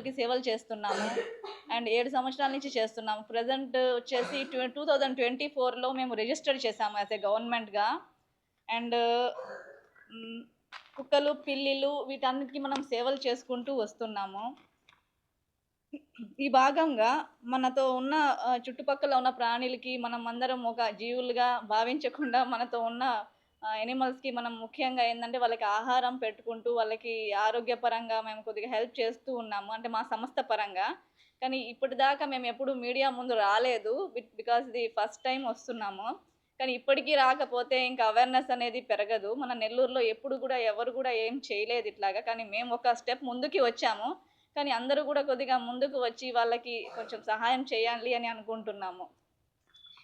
ప్రాణులకి సేవలు చేస్తున్నాము. అండ్ 7 సంవత్సరాల నుంచి చేస్తున్నాము. ప్రెజెంట్ వచ్చేసి 2024లో మేము రిజిస్టర్ చేశాము యాస్ ఎ గవర్నమెంట్‌గా. అండ్ హ్మ్, కుక్కలు, పిల్లిలు వీటన్నిటికి మనం సేవలు చేసుకుంటూ వస్తున్నాము. ఈ భాగంగా మనతో ఉన్న చుట్టుపక్కల ఉన్న ప్రాణులకి మనం అందరం ఒక జీవులుగా భావించకుండా మనతో ఉన్న యానిమల్స్‌కి మనం ముఖ్యంగా ఏందంటే వాళ్ళకి ఆహారం పెట్టుకుంటూ, వాళ్ళకి ఆరోగ్యపరంగా మేము కొద్దిగా హెల్ప్ చేస్తూ ఉన్నాము. అంటే మా సంస్థ పరంగా. కానీ ఇప్పటిదాకా మేమెప్పుడు మీడియా ముందు రాలేదు. బికాజ్ ఇది ఫస్ట్ టైమ్ వస్తున్నాము. కానీ ఇప్పటికి రాకపోతే ఇంకా అవేర్‌నెస్ అనేది పెరగదు. మన నెల్లూరులో ఎప్పుడు గూడా ఎవరు గూడా ఏం చేయలేదు ఇట్లాగా. కానీ మేము ఒక స్టెప్ ముందుకి వచ్చాము. కానీ అందరూ గూడా కొద్దిగా ముందుకు వచ్చి వాళ్ళకి కొంచెం సహాయం చేయాలి అని అనుకుంటున్నాము.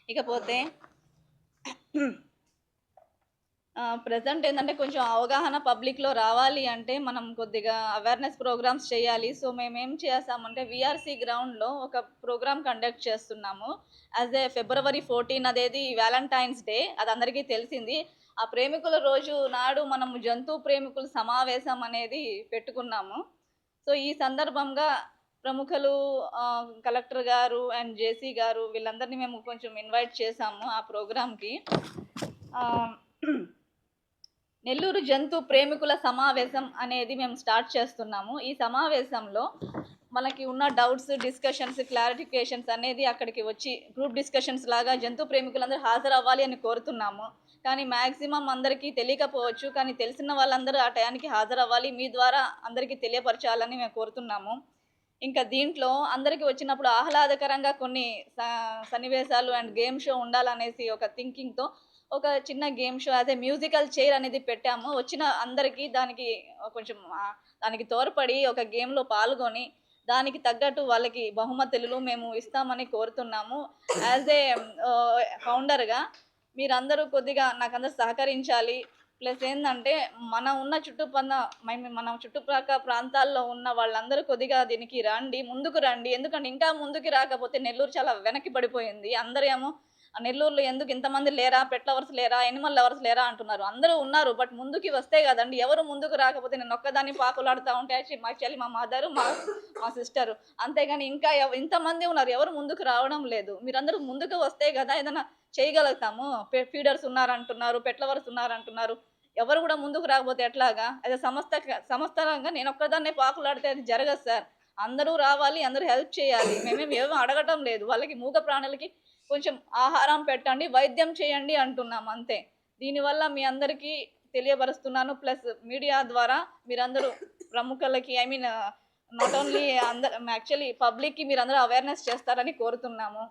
ఇకపోతే ప్రెజెంట్ ఏందంటే కొంచెం అవగాహన పబ్లిక్‌లో రావాలి అంటే మనం కొద్దిగా అవేర్‌నెస్ ప్రోగ్రామ్స్ చేయాలి. సో, మేమేం చేసామంటే వీఆర్‌సీ గ్రౌండ్‌లో ఒక ప్రోగ్రామ్ కండక్ట్ చేస్తున్నాము. యాస్ ఎ ఫిబ్రవరి 14 అదేది వాలంటైన్స్ డే అది అందరికీ తెలిసింది. ఆ ప్రేమికుల రోజు నాడు మనము జంతు ప్రేమికుల సమావేశం అనేది పెట్టుకున్నాము. సో, ఈ సందర్భంగా ప్రముఖులు కలెక్టర్ గారు అండ్ జేసీ గారు వీళ్ళందరినీ మేము కొంచెం ఇన్వైట్ చేశాము ఆ ప్రోగ్రామ్‌కి. ఆహ్, నెల్లూరు జంతు ప్రేమికుల సమావేశం అనేది మేము స్టార్ట్ చేస్తున్నాము. ఈ సమావేశంలో మనకి ఉన్న డౌట్స్, డిస్కషన్స్, క్లారిఫికేషన్స్ అనేది అక్కడికి వచ్చి గ్రూప్ డిస్కషన్స్ లాగా జంతు ప్రేమికులందరూ హాజరవ్వాలి అని కోరుతున్నాము. కానీ మాక్సిమం అందరికీ తెలియకపోవచ్చు. కానీ తెలిసిన వాళ్ళందరూ ఆ టయానికి హాజరవ్వాలి. మీ ద్వారా అందరికీ తెలియపరచాలని మేము కోరుతున్నాము. ఇంకా దీంట్లో అందరికి వచ్చినప్పుడు ఆహ్లాదకరంగా కొన్ని సన్నివేశాలు అండ్ గేమ్ షో ఉండాలనేసి ఒక థింకింగ్‌తో ఒక చిన్న game show as a musical chair అనేది పెట్టాము. వచ్చిన అందరికీ దానికి కొంచెం దానికి తోడ్పడి ఒక గేమ్‌లో పాల్గొని దానికి తగ్గట్టు వాళ్ళకి బహుమతులు మేము ఇస్తామని కోరుతున్నాము. యాస్ ఎ ఫౌండర్‌గా మీరందరూ కొద్దిగా నాకందరూ సహకరించాలి. ప్లస్ ఏందంటే మన చుట్టుపక్కల ప్రాంతాల్లో ఉన్న వాళ్ళందరూ కొద్దిగా దీనికి రండి, ముందుకు రండి. ఎందుకంటే ఇంకా ముందుకు రాకపోతే నెల్లూరు చాలా వెనక్కి పడిపోయింది. అందరూ ఏమో నెల్లూరులో ఎందుకు ఇంతమంది లేరా? పెట్ లవర్స్ లేరా? యానిమల్ లవర్స్ లేరా? అంటున్నారు. అందరూ ఉన్నారు. బట్ ముందుకి వస్తే గదండీ! ఎవరు ముందుకు రాకపోతే నేనొక్కదాన్ని పాకులాడుతా ఉంటే యాక్చువల్లీ మా మదరు, మా సిస్టరు. అంతేగాని ఇంకా ఇంతమంది ఉన్నారు. ఎవరు ముందుకు రావడం లేదు. మీరందరూ ముందుకు వస్తే గదా! ఏదైనా చేయగలుగుతాము. ఫీడర్స్ ఉన్నారంటున్నారు. పెట్ లవర్స్ ఉన్నారంటున్నారు. ఎవరు గూడా ముందుకు రాకపోతే ఎట్లాగా? యాస్ ఎ సంస్థలంగా నేనొక్కదాన్నే పాకులాడితే అది జరగదు సార్. అందరూ రావాలి. అందరూ హెల్ప్ చేయాలి. ఏమి అడగటం లేదు. వాళ్ళకి మూగ ప్రాణులకి కొంచెం ఆహారం పెట్టండి, వైద్యం చేయండి అంటున్నాం అంతే. దీనివల్ల మీ అందరికీ తెలియపరుస్తున్నాను. ప్లస్ మీడియా ద్వారా మీరందరూ ప్రముఖులకి నాట్ ఓన్లీ యాక్చువల్లీ పబ్లిక్‌కి మీరందరూ అవేర్‌నెస్ చేస్తారని కోరుతున్నాము.